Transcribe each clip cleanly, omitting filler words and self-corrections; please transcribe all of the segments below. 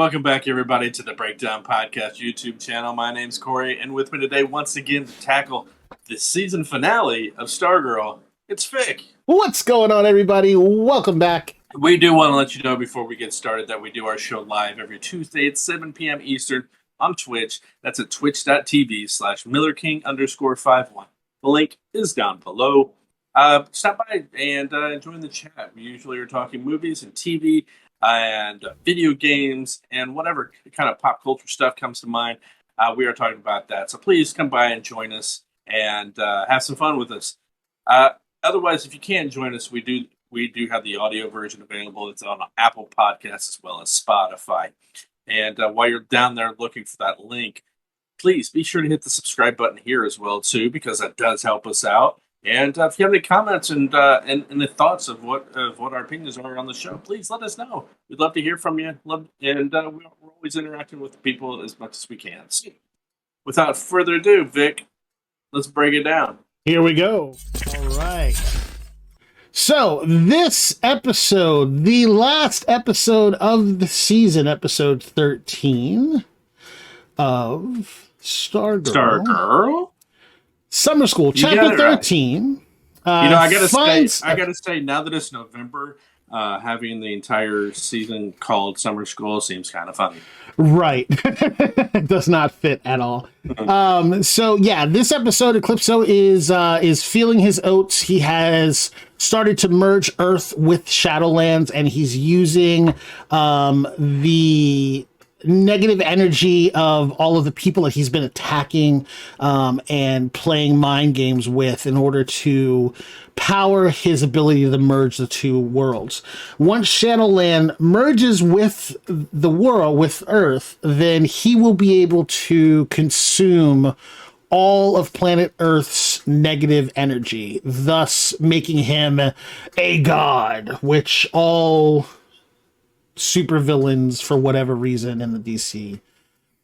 Welcome back, everybody, to the Breakdown Podcast YouTube channel. My name's Corey, and with me today, once again, to tackle the season finale of Stargirl, it's Vic. What's going on, everybody? Welcome back. We do want to let you know before we get started that we do our show live every Tuesday at 7 p.m. Eastern on Twitch. That's at twitch.tv/MillerKing_51. The link is down below. Stop by and join the chat. We usually are talking movies and TV and video games and whatever kind of pop culture stuff comes to mind. We are talking about that. So please come by and join us and have some fun with us. Otherwise, if you can't join us, we do have the audio version available. It's on Apple Podcasts as well as Spotify. And while you're down there looking for that link, please be sure to hit the subscribe button here as well too, because that does help us out. And if you have any comments and the thoughts of what our opinions are on the show, please let us know. We'd love to hear from you. We're always interacting with people as much as we can. So, without further ado, Vic, let's break it down. Here we go. All right. So this episode, the last episode of the season, episode 13 of Stargirl. Summer School, Chapter 13. Right. I gotta say, now that it's November, having the entire season called Summer School seems kind of funny. Right. It does not fit at all. So yeah, this episode, Eclipso is feeling his oats. He has started to merge Earth with Shadowlands, and he's using the negative energy of all of the people that he's been attacking and playing mind games with in order to power his ability to merge the two worlds. Once Shadowland merges with the world, with Earth, then he will be able to consume all of planet Earth's negative energy, thus making him a god, which all supervillains, for whatever reason, in the DC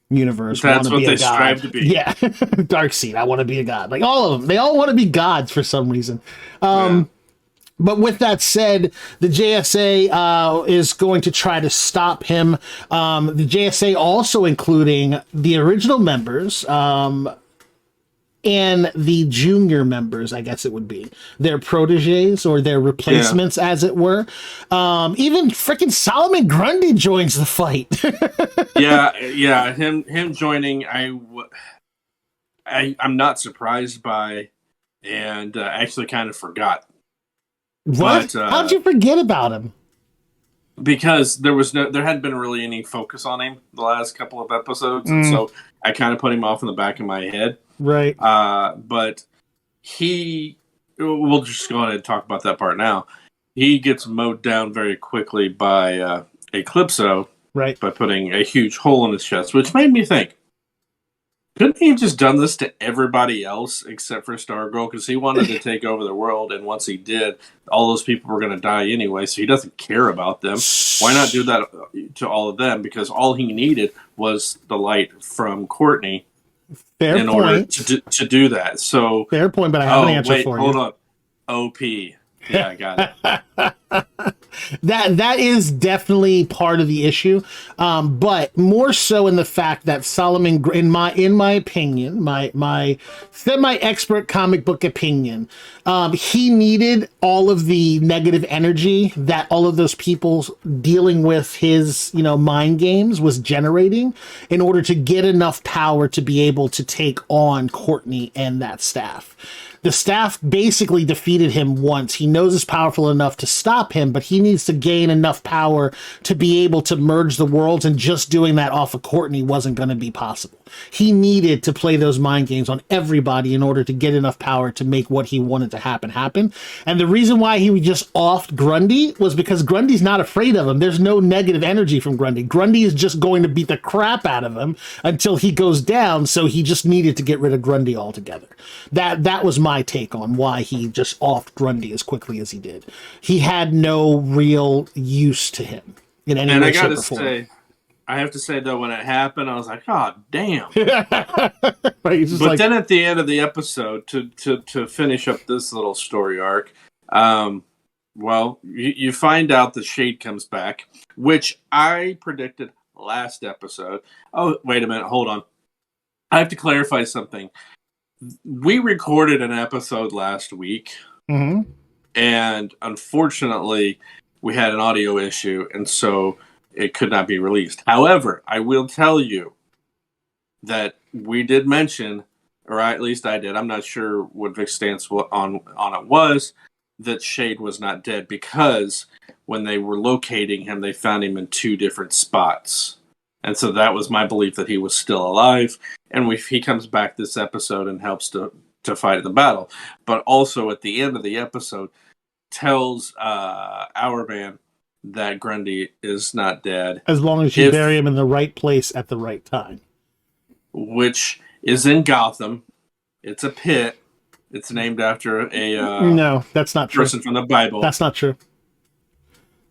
universe want to be a god. Strive to be. Yeah. Darkseid, I want to be a god. Like all of them. They all want to be gods for some reason. But with that said, the JSA is going to try to stop him. The JSA also including the original members, and the junior members, I guess it would be their proteges or their replacements, as it were. Even freaking Solomon Grundy joins the fight. yeah. Him joining, I'm not surprised by, and actually kind of forgot. What? But, how'd you forget about him? Because there hadn't been really any focus on him the last couple of episodes, and so I kind of put him off in the back of my head. Right. But we'll just go ahead and talk about that part now. He gets mowed down very quickly by Eclipso, right? By putting a huge hole in his chest, which made me think, couldn't he have just done this to everybody else except for Stargirl? Because he wanted to take over the world, and once he did, all those people were going to die anyway, so he doesn't care about them. Why not do that to all of them? Because all he needed was the light from Courtney in order to do that. So fair point, but I have an answer for you. Hold on. OP. Yeah, I got it. That is definitely part of the issue, but more so in the fact that Solomon, in my opinion, my semi-expert comic book opinion, he needed all of the negative energy that all of those people dealing with his mind games was generating in order to get enough power to be able to take on Courtney and that staff. The staff basically defeated him once. He knows it's powerful enough to stop him, but he needs to gain enough power to be able to merge the worlds, and just doing that off of Courtney wasn't going to be possible. He needed to play those mind games on everybody in order to get enough power to make what he wanted to happen. And the reason why he just offed Grundy was because Grundy's not afraid of him. There's no negative energy from Grundy. Grundy is just going to beat the crap out of him until he goes down, so he just needed to get rid of Grundy altogether. That was my take on why he just offed Grundy as quickly as he did. He had no real use to him in any way, shape, or form. I have to say, though, when it happened, I was like, oh, damn. Right, but then at the end of the episode, to finish up this little story arc, you find out the Shade comes back, which I predicted last episode. Oh, wait a minute. Hold on. I have to clarify something. We recorded an episode last week, and unfortunately, we had an audio issue, and so it could not be released. However, I will tell you that we did mention, or at least I did, I'm not sure what Vic's stance on it was, that Shade was not dead, because when they were locating him, they found him in 2 different spots. And so that was my belief, that he was still alive. And he comes back this episode and helps to fight the battle. But also at the end of the episode, tells our man that Grundy is not dead. As long as you bury him in the right place at the right time. Which is in Gotham. It's a pit. It's named after a no, that's not true. Person from the Bible. That's not true.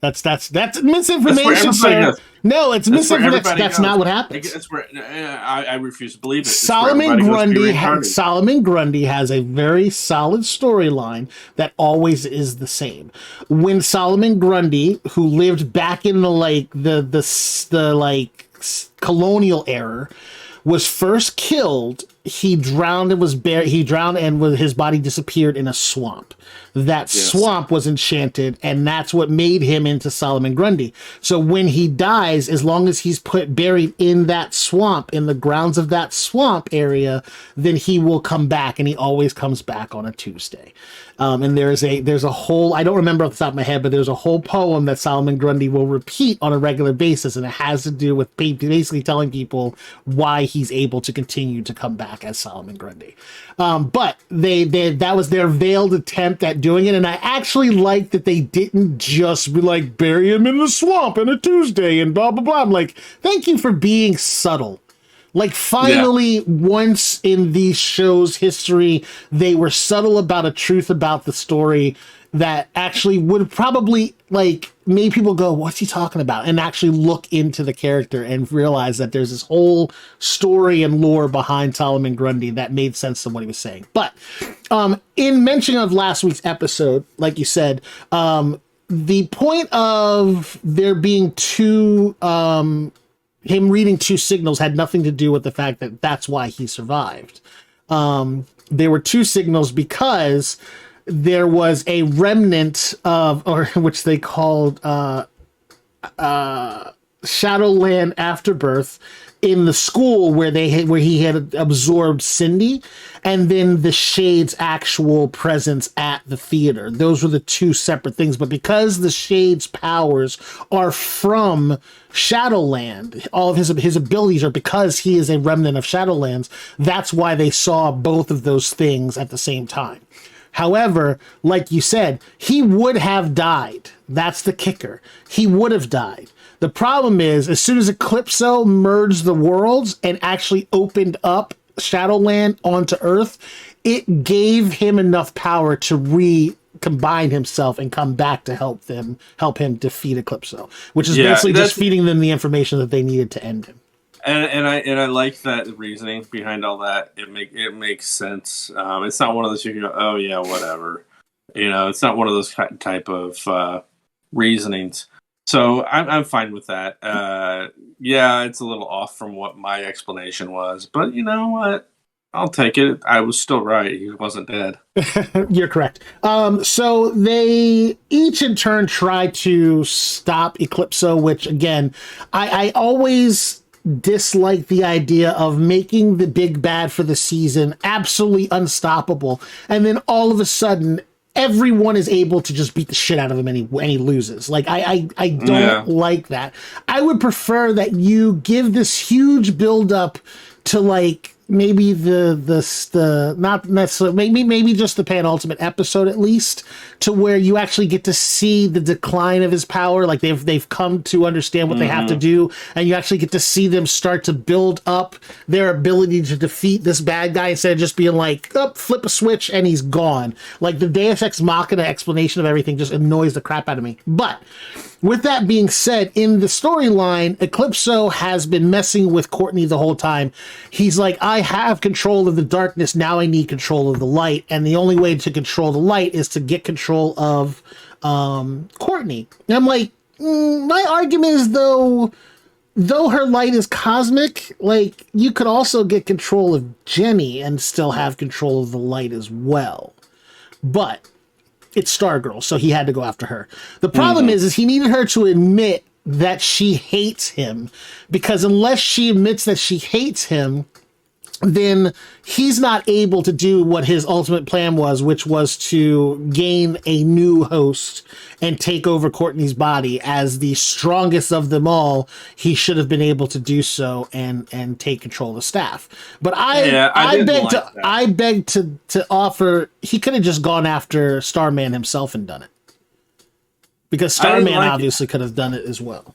That's misinformation, sir. Knows. No, it's misinformation. That's not what happens. That's where I refuse to believe it. Solomon Grundy has a very solid storyline that always is the same. When Solomon Grundy, who lived back in the colonial era, was first killed, he drowned and was buried. He drowned and his body disappeared in a swamp. That swamp was enchanted, and that's what made him into Solomon Grundy. So when he dies, as long as he's buried in that swamp, in the grounds of that swamp area, then he will come back, and he always comes back on a Tuesday. And there's a whole, I don't remember off the top of my head, but there's a whole poem that Solomon Grundy will repeat on a regular basis, and it has to do with basically telling people why he's able to continue to come back as Solomon Grundy. But that was their veiled attempt at doing it, and I actually like that they didn't just be like, bury him in the swamp on a Tuesday and blah blah blah. I'm like, thank you for being subtle. Like, finally, once in these shows' history, they were subtle about a truth about the story that actually would probably, like, make people go, what's he talking about? And actually look into the character and realize that there's this whole story and lore behind Solomon Grundy that made sense to what he was saying. But in mention of last week's episode, like you said, the point of there being him reading 2 signals had nothing to do with the fact that that's why he survived. There were 2 signals because there was a remnant of, or which they called Shadowland Afterbirth, in the school where he had absorbed Cindy, and then the Shade's actual presence at the theater. Those were the 2 separate things. But because the Shade's powers are from Shadowland, all of his abilities are because he is a remnant of Shadowlands. That's why they saw both of those things at the same time. However, like you said, he would have died. That's the kicker. He would have died. The problem is, as soon as Eclipso merged the worlds and actually opened up Shadowland onto Earth, it gave him enough power to recombine himself and come back to help him defeat Eclipso, which is basically just feeding them the information that they needed to end him. And I like that reasoning behind all that. It makes sense. It's not one of those you can go, oh yeah, whatever. It's not one of those type of reasonings. So I'm fine with that. Yeah, it's a little off from what my explanation was, but you know what? I'll take it. I was still right. He wasn't dead. You're correct. So they each in turn try to stop Eclipso, which again, I always dislike the idea of making the big bad for the season absolutely unstoppable, and then all of a sudden everyone is able to just beat the shit out of him and he loses. Like, I don't like that. I would prefer that you give this huge build up to, like, maybe the not necessarily, maybe just the penultimate episode at least, to where you actually get to see the decline of his power. Like, they've come to understand what they have to do, and you actually get to see them start to build up their ability to defeat this bad guy instead of just being like, oh, flip a switch and he's gone. Like, the Deus Ex Machina explanation of everything just annoys the crap out of me. But with that being said, in the storyline, Eclipso has been messing with Courtney the whole time. He's like, I have control of the darkness, now I need control of the light, and the only way to control the light is to get control of Courtney. And I'm like, my argument is, though, though her light is cosmic, like you could also get control of Jenny and still have control of the light as well. But it's Stargirl, so he had to go after her. The problem is he needed her to admit that she hates him, because unless she admits that she hates him, then he's not able to do what his ultimate plan was, which was to gain a new host and take over Courtney's body. As the strongest of them all, he should have been able to do so and take control of the staff. But I beg to offer, he could have just gone after Starman himself and done it, because Starman obviously could have done it as well.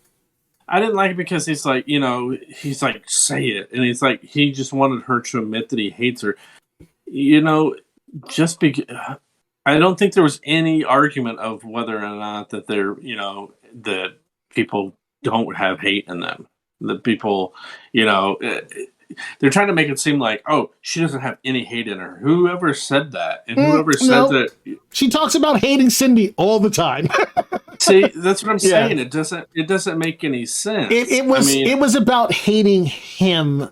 I didn't like it because he's like, he's like, say it. And he's like, he just wanted her to admit that he hates her. Just because I don't think there was any argument of whether or not that they're, that people don't have hate in them. That people, they're trying to make it seem like, oh, she doesn't have any hate in her. Whoever said that, and whoever said that, she talks about hating Cindy all the time. See, that's what I'm saying. It doesn't make any sense. It was about hating him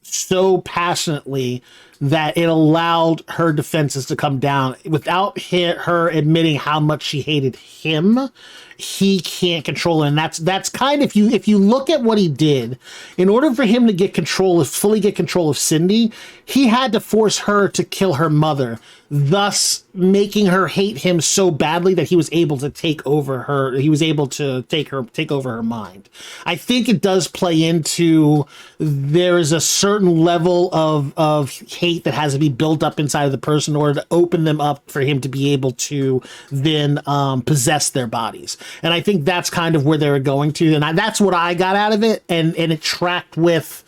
so passionately that it allowed her defenses to come down without her admitting how much she hated him. He can't control her, and that's kind of, if you look at what he did, in order for him to fully get control of Cindy, he had to force her to kill her mother, thus making her hate him so badly that he was able to take over her. He was able to take over her mind. I think it does play into, there is a certain level of hate that has to be built up inside of the person in order to open them up for him to be able to then possess their bodies. And I think that's kind of where they were going to, and that's what I got out of it, and it tracked with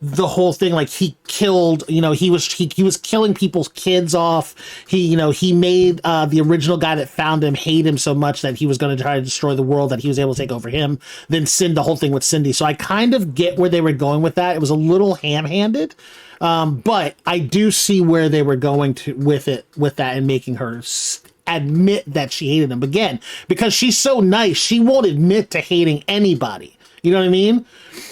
the whole thing. Like, he killed, he was killing people's kids off. He made the original guy that found him hate him so much that he was going to try to destroy the world, that he was able to take over him. Then the whole thing with Cindy. So I kind of get where they were going with that. It was a little ham-handed, but I do see where they were going to with that, and making her admit that she hated him. Again, because she's so nice, she won't admit to hating anybody. You know what I mean?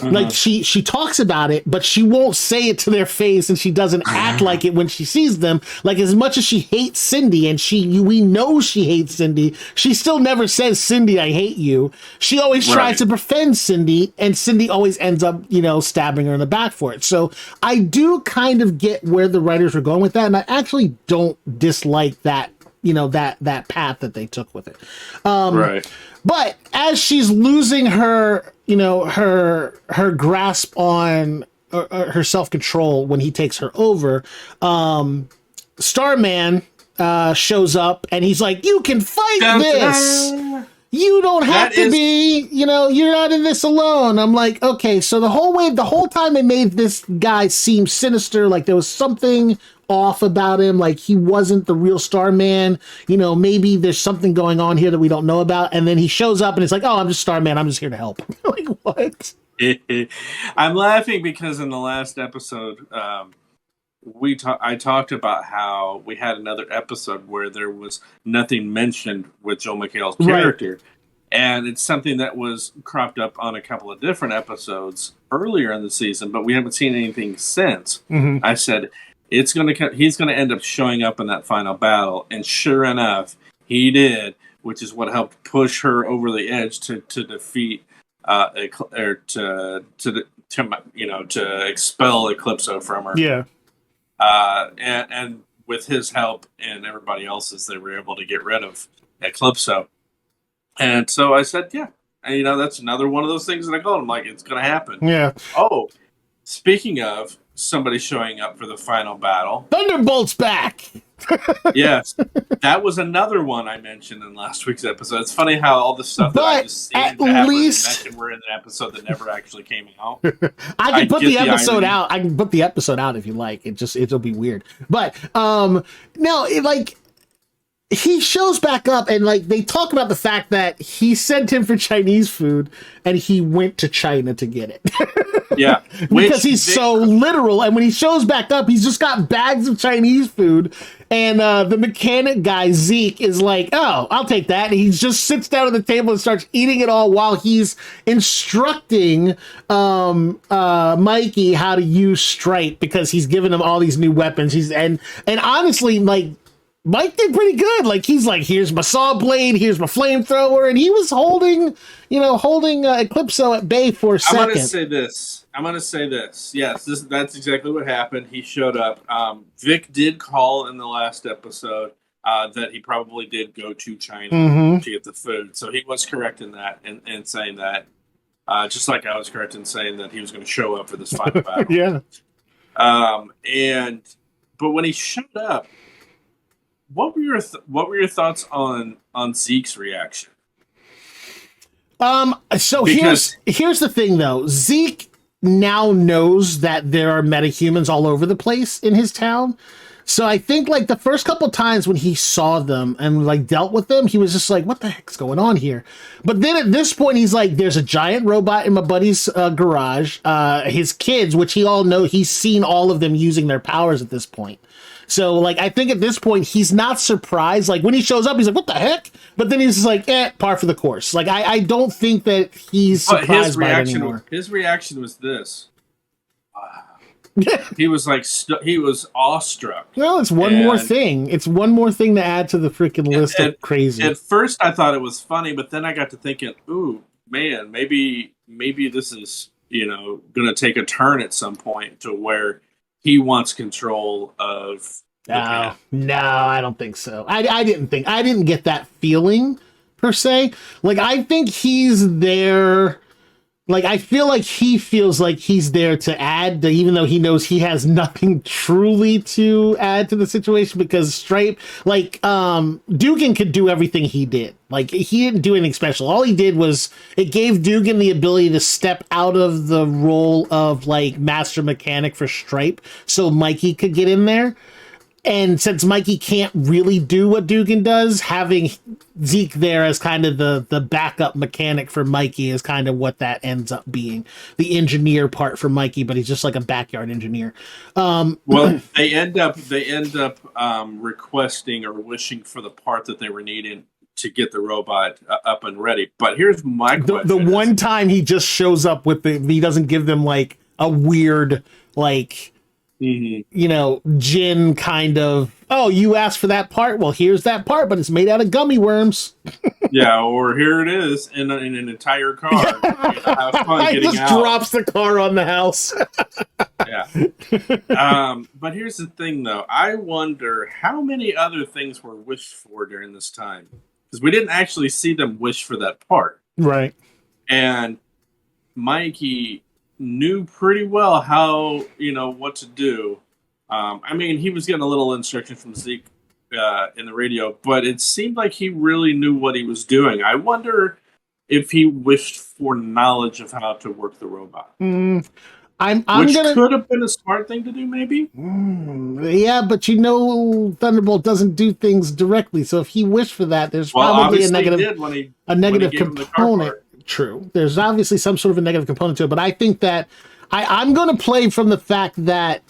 Like, she talks about it, but she won't say it to their face, and she doesn't act like it when she sees them. Like, as much as she hates Cindy, and we know she hates Cindy, she still never says, Cindy, I hate you. She always tries to defend Cindy, and Cindy always ends up, stabbing her in the back for it. So I do kind of get where the writers were going with that, and I actually don't dislike that, that path that they took with it. But as she's losing her, her grasp on her self-control when he takes her over, Starman shows up, and he's like, you can fight this. You don't have to be, you're not in this alone. I'm like, okay, so the whole time they made this guy seem sinister, like there was something off about him, like he wasn't the real Starman. Maybe there's something going on here that we don't know about. And then he shows up and it's like, oh, I'm just Starman, I'm just here to help. Like, what? I'm laughing because in the last episode, I talked about how we had another episode where there was nothing mentioned with Joel McHale's character. And it's something that was cropped up on a couple of different episodes earlier in the season, but we haven't seen anything since. I said, he's going to end up showing up in that final battle. And sure enough, he did, which is what helped push her over the edge to defeat, to expel Eclipso from her. Yeah. And with his help and everybody else's, they were able to get rid of Eclipso. And so I said, yeah, and, that's another one of those things that I called him, like, it's going to happen. Yeah. Oh, speaking of somebody showing up for the final battle, Thunderbolt's back. Yes, that was another one I mentioned in last week's episode. It's funny how all the stuff that I just seemed to have mentioned were in an episode that never actually came out. I can put the episode out. I can put the episode out if you like. It'll be weird. But no, he shows back up and like they talk about the fact that he sent him for Chinese food and he went to China to get it. Yeah, because he's so literal. And when he shows back up, he's just got bags of Chinese food. And the mechanic guy, Zeke, is like, oh, I'll take that. And he just sits down at the table and starts eating it all while he's instructing Mikey how to use Stripe because he's giving him all these new weapons. And honestly, like, Mike did pretty good. Like, he's like, here's my saw blade, here's my flamethrower, and he was holding Eclipso at bay for a second. I'm gonna say this. Yes, that's exactly what happened. He showed up. Vic did call in the last episode that he probably did go to China to get the food. So he was correct in that and saying that. Just like I was correct in saying that he was going to show up for this final battle. Yeah. But when he showed up, what were your thoughts on Zeke's reaction? So here's the thing though. Zeke now knows that there are metahumans all over the place in his town. So I think like the first couple times when he saw them and like dealt with them, he was just like, what the heck's going on here? But then at this point, he's like, there's a giant robot in my buddy's garage. His kids, which he all know, he's seen all of them using their powers at this point. So, like, I think at this point, he's not surprised. Like, when he shows up, he's like, what the heck? But then he's just like, par for the course. Like, I don't think that he's surprised by it anymore. His reaction was this. He was like, he was awestruck. Well, it's one more thing. It's one more thing to add to the freaking list of crazy. At first, I thought it was funny, but then I got to thinking, ooh, man, maybe this is, going to take a turn at some point to where he wants control of the path. No, I don't think so. I didn't get that feeling per se. Like, I think he's there. Like, I feel like he feels like he's there to add, even though he knows he has nothing truly to add to the situation because Stripe, like, Dugan could do everything he did. Like, he didn't do anything special. All he did was, it gave Dugan the ability to step out of the role of, like, master mechanic for Stripe so Mikey could get in there. And since Mikey can't really do what Dugan does, having Zeke there as kind of the backup mechanic for Mikey is kind of what that ends up being. The engineer part for Mikey, but he's just like a backyard engineer. Well, they end up requesting or wishing for the part that they were needing to get the robot up and ready. But here's my question. The one time he just shows up with he doesn't give them like a weird, like, Jin kind of, oh, you asked for that part? Well, here's that part, but it's made out of gummy worms. Yeah, or here it is in an entire car. Have fun getting just out. Drops the car on the house. Yeah. But here's the thing, though. I wonder how many other things were wished for during this time. Because we didn't actually see them wish for that part. Right. And Mikey knew pretty well how, what to do. I mean, he was getting a little instruction from Zeke in the radio, but it seemed like he really knew what he was doing. I wonder if he wished for knowledge of how to work the robot. Which could have been a smart thing to do, maybe. Yeah, but Thunderbolt doesn't do things directly. So if he wished for that, there's probably a negative component. True. There's obviously some sort of a negative component to it, but I think that I'm going to play from the fact that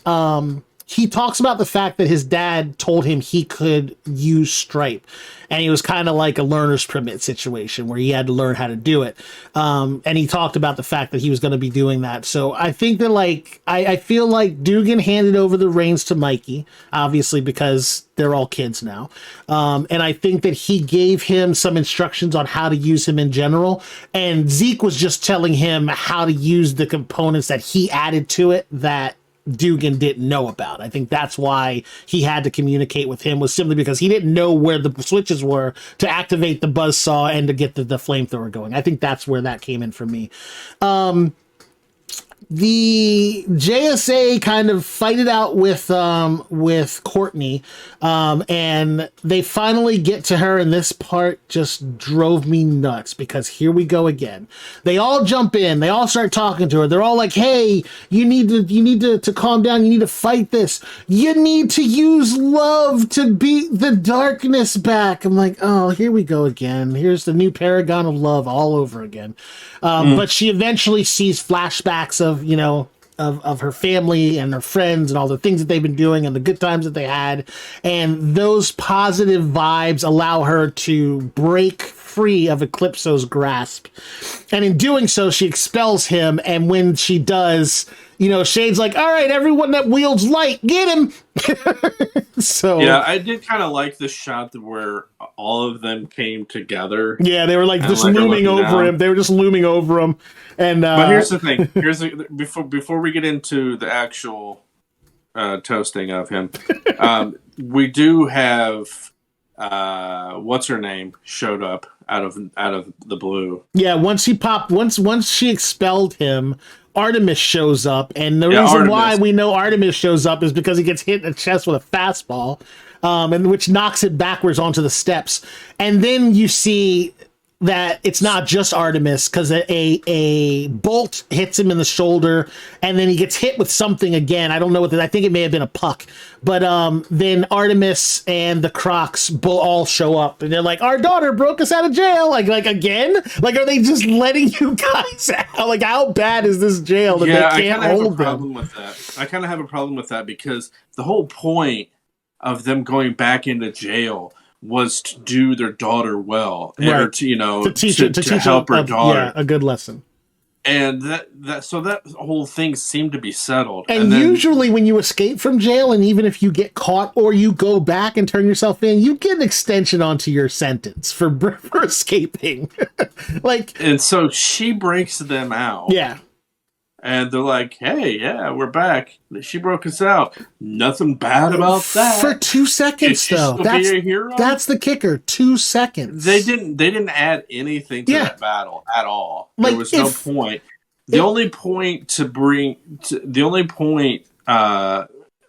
he talks about the fact that his dad told him he could use Stripe, and he was kind of like a learner's permit situation where he had to learn how to do it. And he talked about the fact that he was going to be doing that. So I think that, like, I feel like Dugan handed over the reins to Mikey, obviously, because they're all kids now. And I think that he gave him some instructions on how to use him in general. And Zeke was just telling him how to use the components that he added to it that Dugan didn't know about. I think that's why he had to communicate with him, was simply because he didn't know where the switches were to activate the buzzsaw and to get the flamethrower going. I think that's where that came in for me. the JSA kind of fight it out with Courtney, and they finally get to her, and this part just drove me nuts because here we go again. They all jump in, they all start talking to her. They're all like, "Hey, you need to calm down. You need to fight this. You need to use love to beat the darkness back." I'm like, "Oh, here we go again. Here's the new paragon of love all over again." But she eventually sees flashbacks of, of her family and her friends and all the things that they've been doing and the good times that they had. And those positive vibes allow her to break free of Eclipso's grasp. And in doing so, she expels him. And when she does, Shade's like, "All right, everyone that wields light, get him." So yeah, I did kind of like the shot where all of them came together. Yeah, they were like just looming over him. They were just looming over him. And but here's the thing. Before we get into the actual toasting of him, we do have what's her name showed up out of the blue. Yeah, once she expelled him, Artemis shows up, and the reason why we know Artemis shows up is because he gets hit in the chest with a fastball, and which knocks it backwards onto the steps. And then you see that it's not just Artemis, because a bolt hits him in the shoulder, and then he gets hit with something again. I don't know what I think it may have been a puck. But then Artemis and the Crocs all show up, and they're like, "Our daughter broke us out of jail." Like again? Like, are they just letting you guys out? Like, how bad is this jail that they can't hold them? I kind of have a problem with that because the whole point of them going back into jail was to do their daughter well, right. Or to help her daughter. Yeah, a good lesson. And that whole thing seemed to be settled. And then, usually when you escape from jail, and even if you get caught or you go back and turn yourself in, you get an extension onto your sentence for escaping. And so she breaks them out. Yeah. And they're like, "Hey, yeah, we're back. She broke us out. Nothing bad about that." For 2 seconds, though. That's the kicker. 2 seconds. They didn't add anything to that battle at all. There was no point. The only point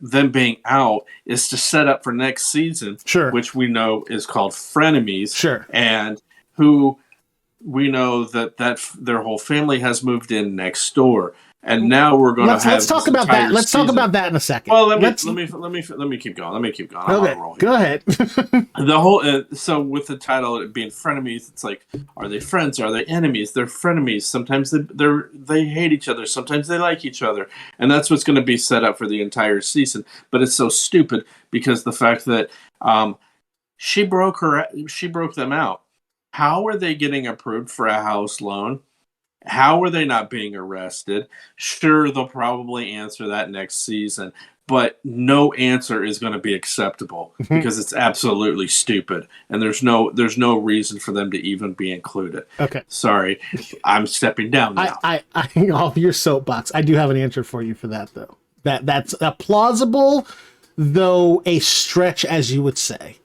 them being out is to set up for next season, sure, which we know is called Frenemies, sure, and who we know that their whole family has moved in next door. And now we're going to have. Let's talk about that. Let's talk about that in a second. Well, let me keep going. Okay, go ahead. The whole so with the title being frenemies, it's like, are they friends? Are they enemies? They're frenemies. Sometimes they hate each other. Sometimes they like each other, and that's what's going to be set up for the entire season. But it's so stupid because the fact that she broke them out. How are they getting approved for a house loan? How are they not being arrested? Sure, they'll probably answer that next season, but no answer is going to be acceptable because it's absolutely stupid, and there's no reason for them to even be included. Okay, sorry, I'm stepping down now. I off your soapbox. I do have an answer for you for that, though. That's a plausible, though a stretch, as you would say.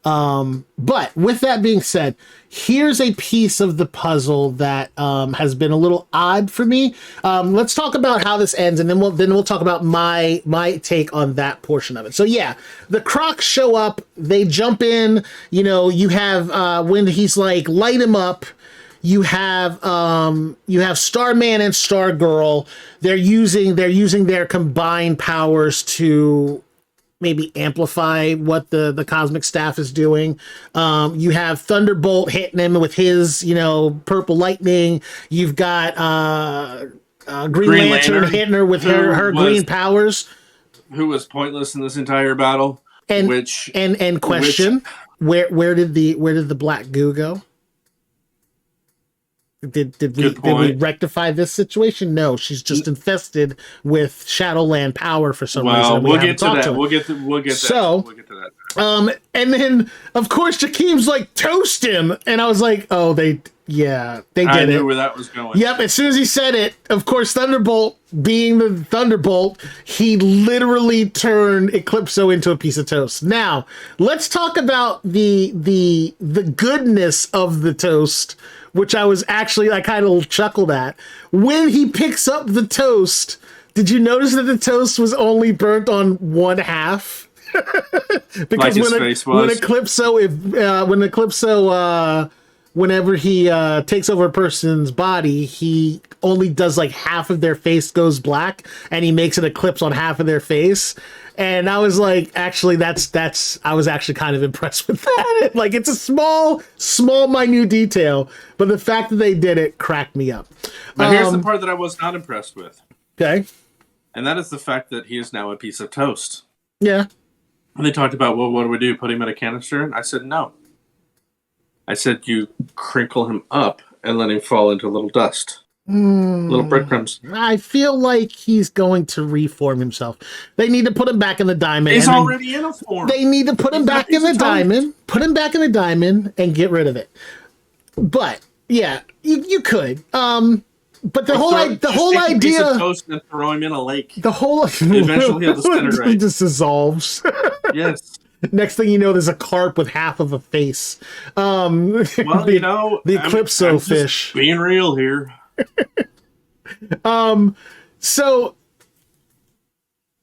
But with that being said, here's a piece of the puzzle that has been a little odd for me. Let's talk about how this ends, and then we'll talk about my take on that portion of it. So yeah, the Crocs show up, they jump in. You have when he's like, "Light him up." You have Starman and Stargirl. They're using their combined powers to maybe amplify what the cosmic staff is doing. You have Thunderbolt hitting him with his, purple lightning. You've got Green Lantern hitting her with her green powers. Who was pointless in this entire battle. And question, where did the black goo go? Did we rectify this situation? No, she's just infested with Shadowland power for some reason. We'll get to that. We'll get to that. And then of course Jakeem's like, toast him, and I was like, oh, they did I it. knew where that was going. Yep, as soon as he said it, of course, Thunderbolt, being the Thunderbolt, he literally turned Eclipso into a piece of toast. Now, let's talk about the goodness of the toast, which I kind of chuckled at. When he picks up the toast, did you notice that the toast was only burnt on one half? Because Like his face was? when Eclipso whenever he takes over a person's body, he only does like half of their face goes black, and he makes an eclipse on half of their face. And I was like, actually, I was actually kind of impressed with that. Like, it's a small, minute detail, but the fact that they did it cracked me up. But here's the part that I was not impressed with. Okay. And that is the fact that he is now a piece of toast. Yeah. And they talked about, well, what do we do? Put him in a canister? And I said, no. I said, you crinkle him up and let him fall into little dust. Little breadcrumbs. I feel like he's going to reform himself. They need to put him back in the diamond. He's already in a form. They need to put him back in the diamond. Put him back in the diamond and get rid of it. But yeah, you could. But the whole idea, piece of toast and throw him in a lake. The whole eventually he'll disintegrate. He just dissolves. Yes. Next thing you know, there's a carp with half of a face. Well, the Eclipso fish. Being real here. So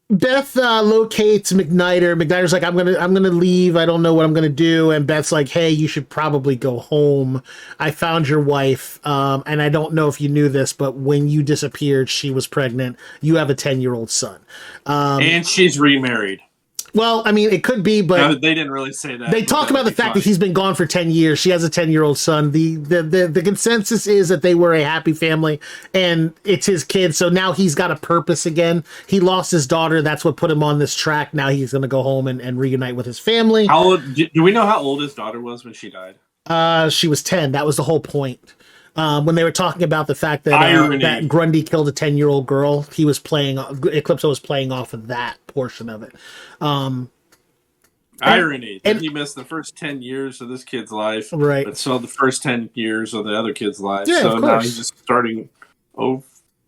Beth locates McNider. McNider's like, I'm gonna leave. I don't know what I'm gonna do. And Beth's like, hey, you should probably go home. I found your wife, and I don't know if you knew this, but when you disappeared, she was pregnant. You have a 10-year-old son, and she's remarried. Well, I mean, it could be, but no, they didn't really say that. They talk about the fact that he's been gone for 10 years. She has a 10-year-old son. The consensus is that they were a happy family, and it's his kid. So now he's got a purpose again. He lost his daughter. That's what put him on this track. Now he's going to go home and reunite with his family. How old, do we know how old his daughter was when she died? She was 10. That was the whole point. When they were talking about the fact that Grundy killed a 10-year-old girl, Eclipso was playing off of that portion of it. Irony. And he missed the first 10 years of this kid's life, right? But so the first 10 years of the other kid's life. Yeah, so now he's just starting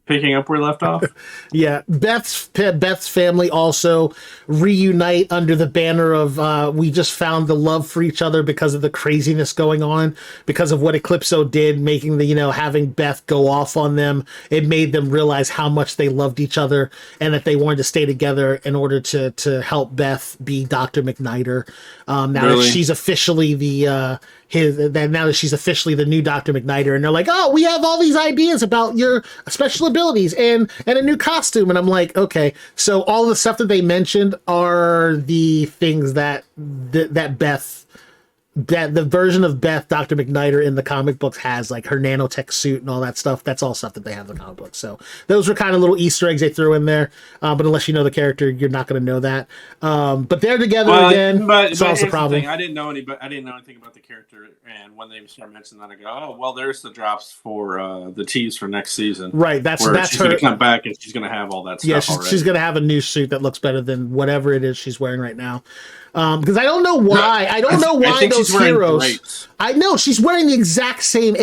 picking up where he left off. Yeah, Beth's family also reunite under the banner of we just found the love for each other because of the craziness going on, because of what Eclipso did, making having Beth go off on them. It made them realize how much they loved each other and that they wanted to stay together in order to help Beth be Dr. McNider. Now that she's officially the new Dr. McNider, and they're like, oh, we have all these ideas about your special abilities and a new costume. And I'm like, okay, so all the stuff that they mentioned are the things that the version of Beth, Dr. McNider in the comic books has, like her nanotech suit and all that stuff. That's all stuff that they have in the comic books. So those were kind of little Easter eggs they threw in there. But unless you know the character, you're not going to know that. But they're together again. But solves the problem. I didn't know anything about the character, and when they start mentioning that, I go, oh, well, there's the drops for the tease for next season. Right. That's she's going to come back and she's going to have all that stuff. Yeah, she's going to have a new suit that looks better than whatever it is she's wearing right now. Because I don't know why. I don't know why those heroes. Drapes. I know she's wearing the exact same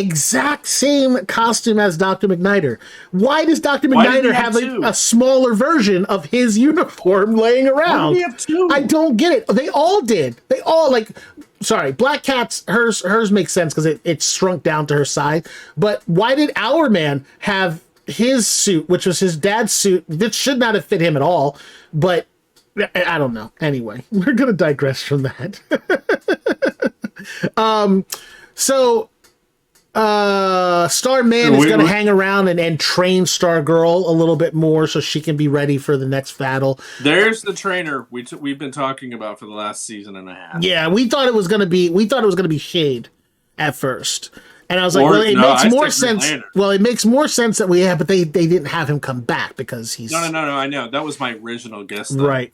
costume as Dr. McNider. Why does Dr. McNider have a smaller version of his uniform laying around? Why do we have two? I don't get it. They all did. They all Sorry, Black Cat's hers makes sense because it shrunk down to her side. But why did our man have his suit, which was his dad's suit, that should not have fit him at all, but I don't know. Anyway, we're going to digress from that. So Starman is going to hang around and train Stargirl a little bit more so she can be ready for the next battle. There's the trainer we've been talking about for the last season and a half. Yeah, we thought it was going to be Shade at first. And I was like, it makes more sense. Well, it makes more sense that we have, but they didn't have him come back because he's no. I know that was my original guess. Though. Right.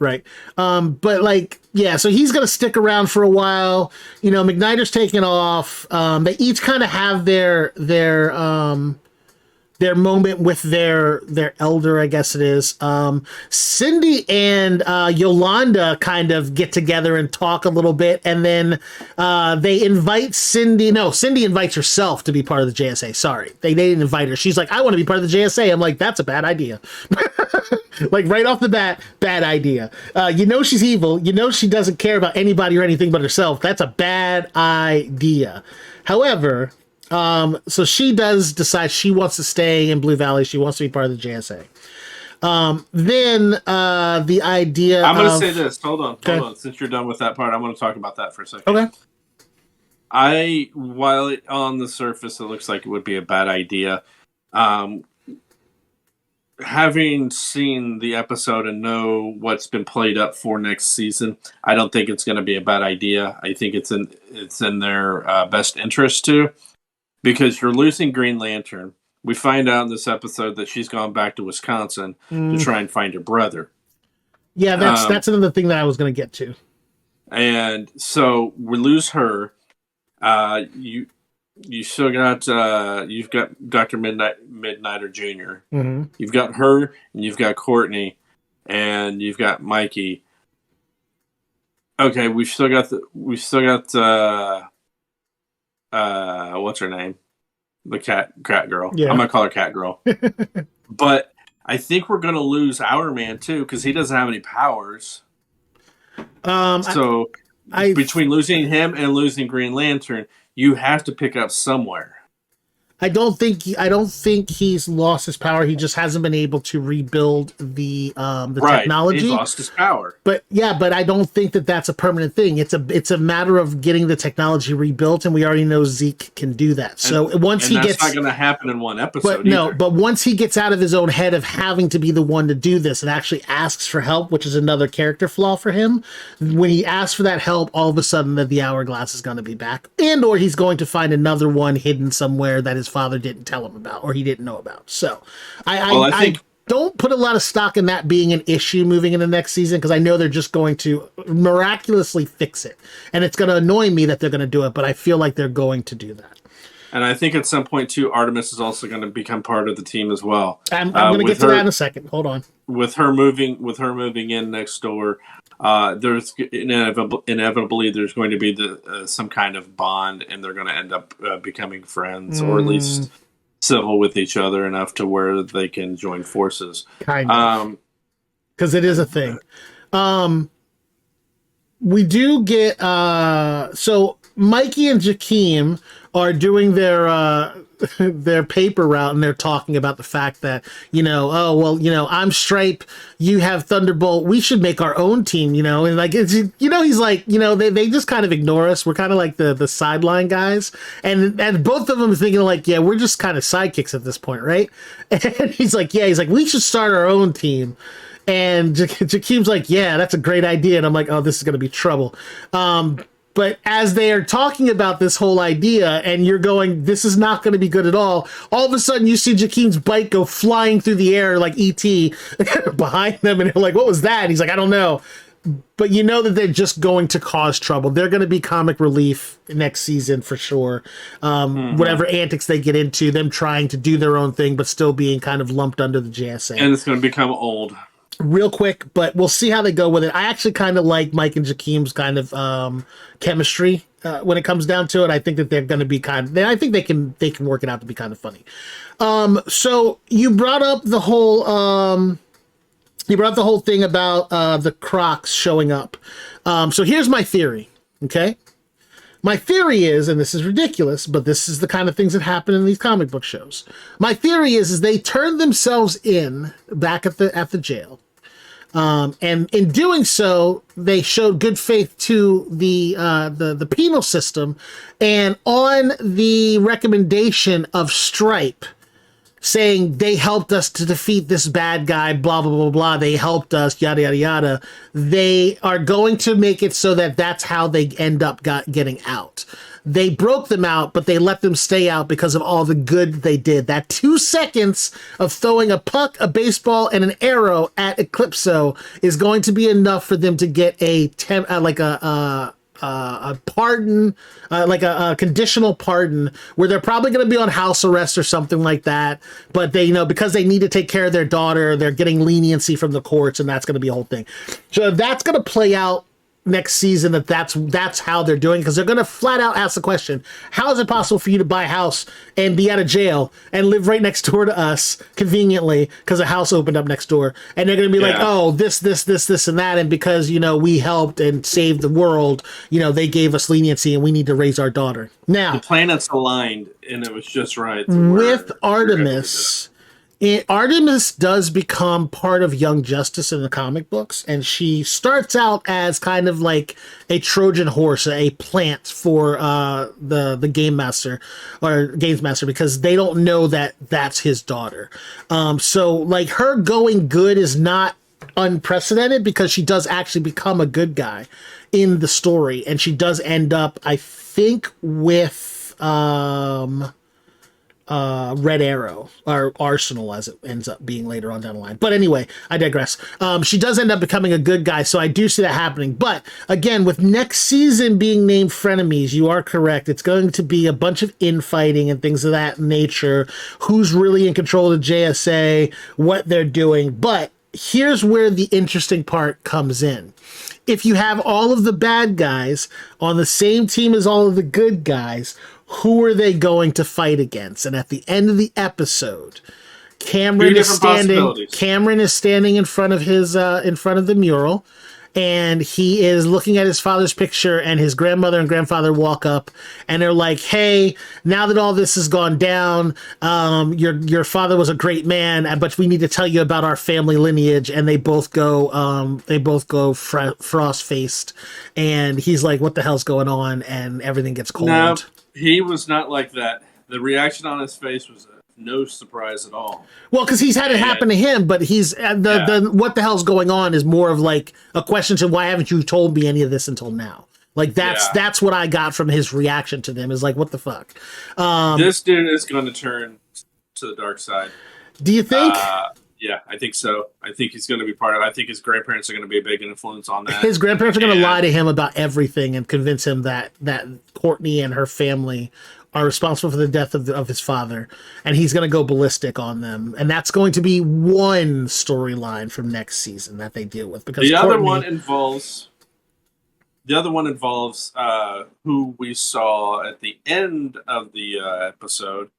But so he's gonna stick around for a while. McNider's taking off. They each kind of have their their moment with their elder, I guess it is. Cindy and Yolanda kind of get together and talk a little bit, and then they invite Cindy. No, Cindy invites herself to be part of the JSA. Sorry, they didn't invite her. She's like, I want to be part of the JSA. I'm like, that's a bad idea. Like right off the bat, bad idea. She's evil. She doesn't care about anybody or anything but herself. That's a bad idea. However, so she does decide she wants to stay in Blue Valley. She wants to be part of the JSA. Then the idea. I'm going to say this. Hold on. Since you're done with that part, I want to talk about that for a second. Okay. While on the surface it looks like it would be a bad idea, having seen the episode and know what's been played up for next season, I don't think it's going to be a bad idea. I think it's in their best interest too, because you're losing Green Lantern. We find out in this episode that she's gone back to Wisconsin to try and find her brother. Yeah, that's another thing that I was going to get to. And so we lose her. You still got you've got Dr. Midnighter Jr. Mm-hmm. You've got her, and you've got Courtney, and you've got Mikey. Okay, we've still got what's her name? The cat girl. Yeah. I'm gonna call her Cat Girl. But I think we're gonna lose Our Man too, because he doesn't have any powers. Between losing him and losing Green Lantern, you have to pick up somewhere. I don't think he's lost his power. He just hasn't been able to rebuild the technology. He's lost his power. But I don't think that that's a permanent thing. It's a matter of getting the technology rebuilt, and we already know Zeke can do that. So that's not going to happen in one episode. But once he gets out of his own head of having to be the one to do this and actually asks for help, which is another character flaw for him, when he asks for that help, all of a sudden the hourglass is going to be back, or he's going to find another one hidden somewhere that his father didn't tell him about or he didn't know about. So I think don't put a lot of stock in that being an issue moving into next season, because I know they're just going to miraculously fix it, and it's going to annoy me that they're going to do it, but I feel like they're going to do that. And I think at some point too, Artemis is also going to become part of the team as well. I'm going to get to that in a second. Hold on. With her moving in next door, there's inevitably there's going to be some kind of bond, and they're going to end up becoming friends, or at least civil with each other enough to where they can join forces. Kind of, because it is a thing. We do get so Mikey and Jakeem are doing their paper route, and they're talking about the fact that, I'm Stripe, you have Thunderbolt, we should make our own team, and like, it's, he's like, they just kind of ignore us. We're kind of like the sideline guys, and both of them are thinking like, yeah, we're just kind of sidekicks at this point, right? And he's like, we should start our own team. And Jakeem's like, yeah, that's a great idea. And I'm like, oh, this is going to be trouble. But as they are talking about this whole idea, and you're going, this is not going to be good at all of a sudden you see Jakeem's bike go flying through the air like E.T. behind them, and you're like, what was that? And he's like, I don't know. But you know that they're just going to cause trouble. They're going to be comic relief next season for sure. Whatever antics they get into, them trying to do their own thing, but still being kind of lumped under the JSA. And it's going to become old. Real quick, but we'll see how they go with it. I actually kind of like Mike and Jakeem's kind of chemistry when it comes down to it. I think that they're going to be I think they can work it out to be kind of funny. So you brought up the whole thing about the Crocs showing up. So here's my theory. Okay, my theory is, and this is ridiculous, but this is the kind of things that happen in these comic book shows. My theory is they turned themselves in back at the jail. And in doing so, they showed good faith to the penal system, and on the recommendation of Stripe, saying they helped us to defeat this bad guy, blah, blah, blah, blah. They helped us, yada, yada, yada. They are going to make it so that that's how they end up getting out. They broke them out, but they let them stay out because of all the good they did. That 2 seconds of throwing a puck, a baseball, and an arrow at Eclipso is going to be enough for them to get a a pardon, like a conditional pardon, where they're probably going to be on house arrest or something like that. But they, because they need to take care of their daughter, they're getting leniency from the courts, and that's going to be a whole thing. So that's going to play out next season. That's how they're doing, because they're going to flat out ask the question: how is it possible for you to buy a house and be out of jail and live right next door to us conveniently because a house opened up next door? And they're going to be like, oh, this and that, and because we helped and saved the world, they gave us leniency and we need to raise our daughter. Now the planets aligned and it was just right with Artemis. Artemis does become part of Young Justice in the comic books, and she starts out as kind of like a Trojan horse, a plant for the Game Master or Games Master, because they don't know that that's his daughter. So like her going good is not unprecedented, because she does actually become a good guy in the story, and she does end up, I think, with Red Arrow, or Arsenal as it ends up being later on down the line. But anyway, I digress. She does end up becoming a good guy, so I do see that happening. But again, with next season being named Frenemies, you are correct. It's going to be a bunch of infighting and things of that nature. Who's really in control of the JSA, what they're doing. But here's where the interesting part comes in. If you have all of the bad guys on the same team as all of the good guys, who are they going to fight against? And at the end of the episode, Cameron is standing in front of his in front of the mural, and he is looking at his father's picture, and his grandmother and grandfather walk up, and they're like, hey, now that all this has gone down, your father was a great man, but we need to tell you about our family lineage. And they both go frost-faced, and he's like, what the hell's going on? And everything gets cold. No, he was not like that. The reaction on his face was no surprise at all. Well, because he's had it happen to him, but he's the what the hell's going on is more of like a question to, why haven't you told me any of this until now? Like that's what I got from his reaction to them, is like, what the fuck? This dude is going to turn to the dark side. Do you think? Yeah, I think so. I think he's going to be part of it. I think his grandparents are going to be a big influence on that. His grandparents are going to lie to him about everything and convince him that Courtney and her family are responsible for the death of his father, and he's going to go ballistic on them. And that's going to be one storyline from next season that they deal with, because the other one involves who we saw at the end of the episode,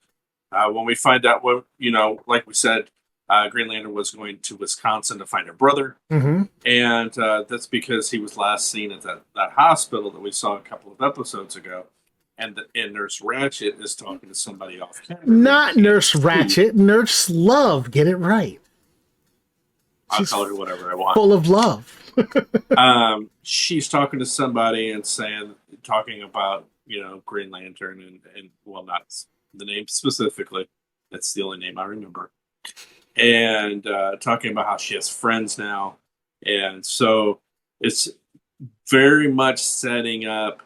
when we find out what, like we said, Green Lantern was going to Wisconsin to find her brother. Mm-hmm. And that's because he was last seen at that hospital that we saw a couple of episodes ago. And Nurse Ratchet is talking to somebody off camera. Not Nurse Ratchet, Nurse Love. Get it right. I'll call her whatever I want. Full of love. She's talking to somebody and talking about, Green Lantern and well, not the name specifically. That's the only name I remember. And talking about how she has friends now. And so it's very much setting up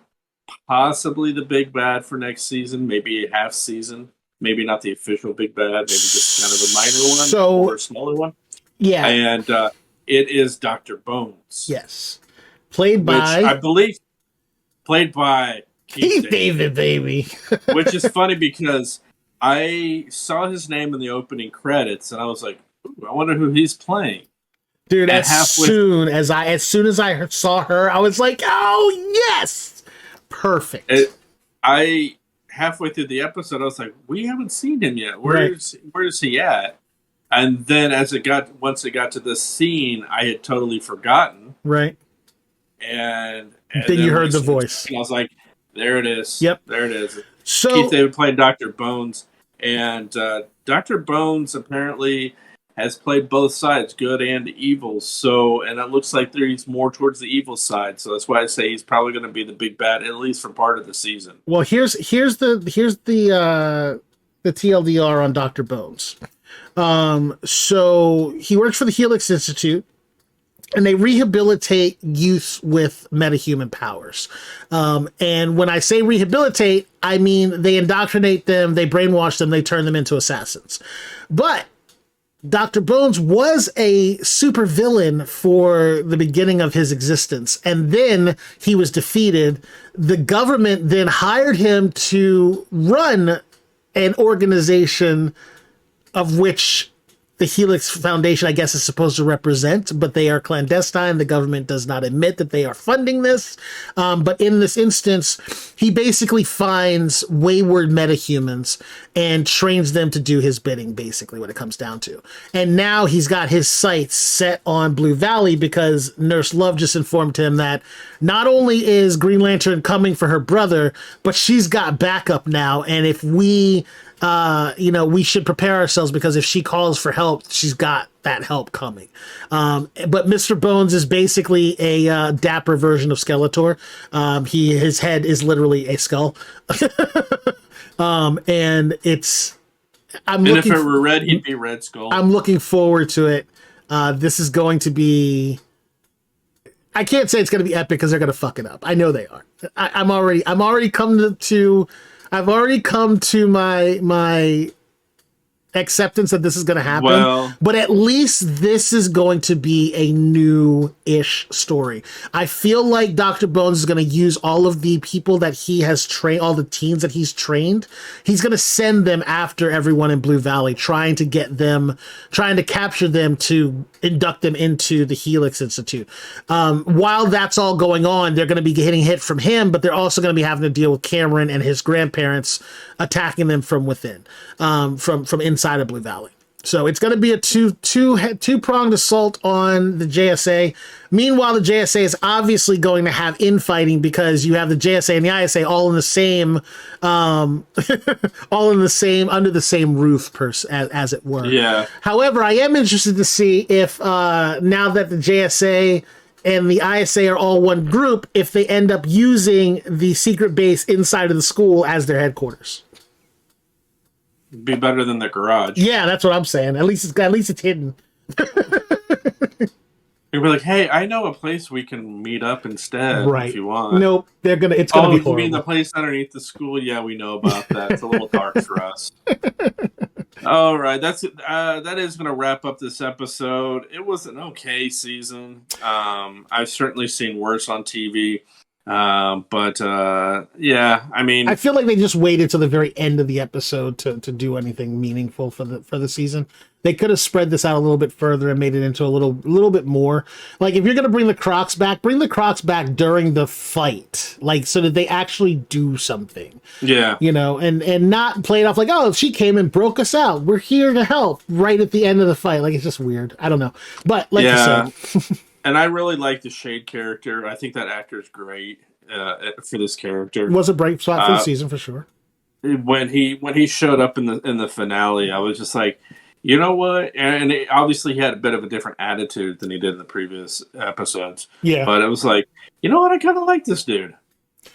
possibly the big bad for next season, maybe a half season, maybe not the official big bad, maybe just kind of a minor one or a smaller one. Yeah. And it is Dr. Bones. Yes. Played by Keith David, baby. Which is funny because I saw his name in the opening credits and I was like, I wonder who he's playing. Dude, as soon as I saw her, I was like, oh yes. Perfect. I halfway through the episode, I was like, "We haven't seen him yet. Where is he at?" And then once it got to this scene, I had totally forgotten. Right. And then you heard the voice, and I was like, "There it is. Yep, there it is." So Keith David playing Dr. Bones, and Dr. Bones apparently has played both sides, good and evil. So, and it looks like he's more towards the evil side. So that's why I say he's probably going to be the big bad, at least for part of the season. Well, here's the TLDR on Dr. Bones. So he works for the Helix Institute, and they rehabilitate youth with metahuman powers. And when I say rehabilitate, I mean they indoctrinate them, they brainwash them, they turn them into assassins. But Dr. Bones was a supervillain for the beginning of his existence, and then he was defeated. The government then hired him to run an organization of which the Helix Foundation, I guess, is supposed to represent, but they are clandestine. The government does not admit that they are funding this. But in this instance, he basically finds wayward metahumans and trains them to do his bidding, basically, what it comes down to. And now he's got his sights set on Blue Valley because Nurse Love just informed him that not only is Green Lantern coming for her brother, but she's got backup now. And if we we should prepare ourselves because if she calls for help, she's got that help coming. But Mr. Bones is basically a dapper version of Skeletor. His head is literally a skull. And it's... And if it were red, he'd be Red Skull. I'm looking forward to it. This is going to be... I can't say it's going to be epic because they're going to fuck it up. I know they are. I've already come to my acceptance that this is going to happen. Well, but at least this is going to be a new-ish story. I feel like Dr. Bones is going to use all of the people that he has trained, all the teens that he's trained. He's going to send them after everyone in Blue Valley, trying to capture them to induct them into the Helix Institute. While that's all going on, they're going to be getting hit from him, but they're also going to be having to deal with Cameron and his grandparents attacking them from within, from inside of Blue Valley. So it's going to be a two-pronged assault on the JSA. Meanwhile, the JSA is obviously going to have infighting because you have the JSA and the ISA all in the same, under the same roof, as it were. Yeah. However, I am interested to see if now that the JSA and the ISA are all one group, if they end up using the secret base inside of the school as their headquarters. Be better than the garage. Yeah, that's what I'm saying. At least it's hidden. You'd be like, hey, I know a place we can meet up instead, right. if you want. Nope, it's gonna be horrible. You mean the place underneath the school? Yeah, we know about that. It's a little dark for us. All right, that is going to wrap up this episode. It was an okay season. I've certainly seen worse on TV. Yeah, I mean, I feel like they just waited till the very end of the episode to do anything meaningful for the season. They could have spread this out a little bit further and made it into a little bit more. Like, if you're going to bring the Crocs back, during the fight, like, so that they actually do something. Yeah. And not play it off like, oh, she came and broke us out, we're here to help, right at the end of the fight. Like, it's just weird. I don't know. But like you said. And I really like the Shade character. I think that actor is great for this character. It was a bright spot for the season for sure. When he showed up in the finale, I was just like, you know what? And obviously he had a bit of a different attitude than he did in the previous episodes. Yeah. But it was like, you know what? I kind of like this dude.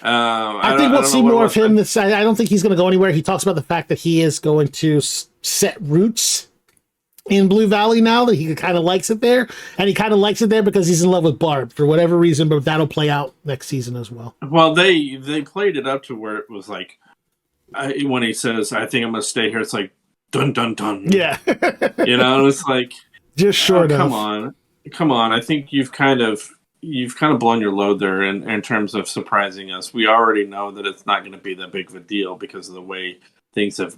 I think we'll see more of him. I don't think he's going to go anywhere. He talks about the fact that he is going to set roots in Blue Valley now, that he kind of likes it there, and he kind of likes it there because he's in love with Barb for whatever reason, but that'll play out next season as well. Well, they played it up to where it was like, when he says, I think I'm going to stay here, it's like, dun, dun, dun. Yeah. It's like, just short enough. Come on. I think you've kind of blown your load there in terms of surprising us. We already know that it's not going to be that big of a deal because of the way things have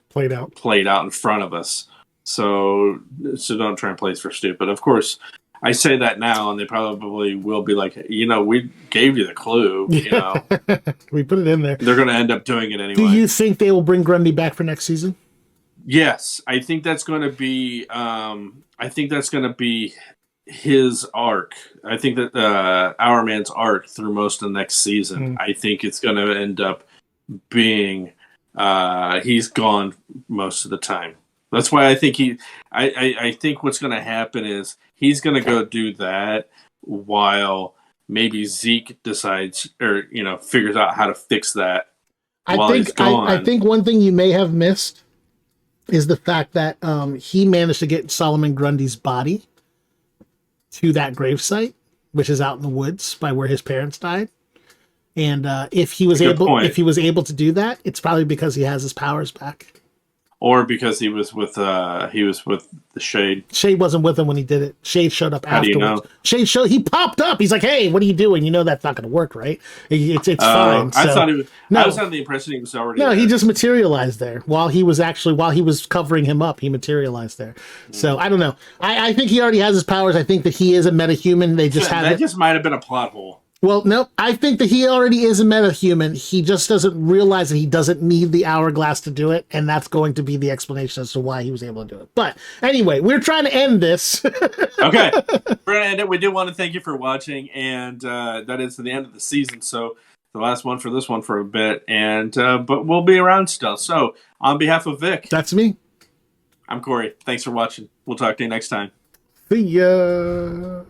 played out in front of us. So don't try and play for stupid. Of course, I say that now, and they probably will be like, we gave you the clue. We put it in there. They're going to end up doing it anyway. Do you think they will bring Grundy back for next season? Yes, I think that's going to be. His arc. I think that Our Man's arc through most of the next season. I think it's going to end up being he's gone most of the time. That's why I think I think what's going to happen is he's going to go do that while maybe Zeke decides or figures out how to fix that while he's gone. I think one thing you may have missed is the fact that he managed to get Solomon Grundy's body to that gravesite, which is out in the woods by where his parents died. And if he was able to do that, it's probably because he has his powers back. or because he was with the Shade. Shade wasn't with him when he did it. Shade showed up How do you afterwards. know? He popped up. He's like, "Hey, what are you doing? You know that's not going to work, right? It's fine." I So, thought he was. no, I was under the impression he was already. no, there. he just materialized there while he was covering him up. He materialized there. So I don't know. I think he already has his powers. I think that he is a metahuman. They just That just might have been a plot hole. Well, no, I think that he already is a metahuman. He just doesn't realize that he doesn't need the hourglass to do it, and that's going to be the explanation as to why he was able to do it. But anyway, we're trying to end this. Okay, we're gonna end it. We do want to thank you for watching, and that is the end of the season. So the last one for this one for a bit, and but we'll be around still. So on behalf of Vic, That's me. I'm Corey. Thanks for watching. We'll talk to you next time. See ya.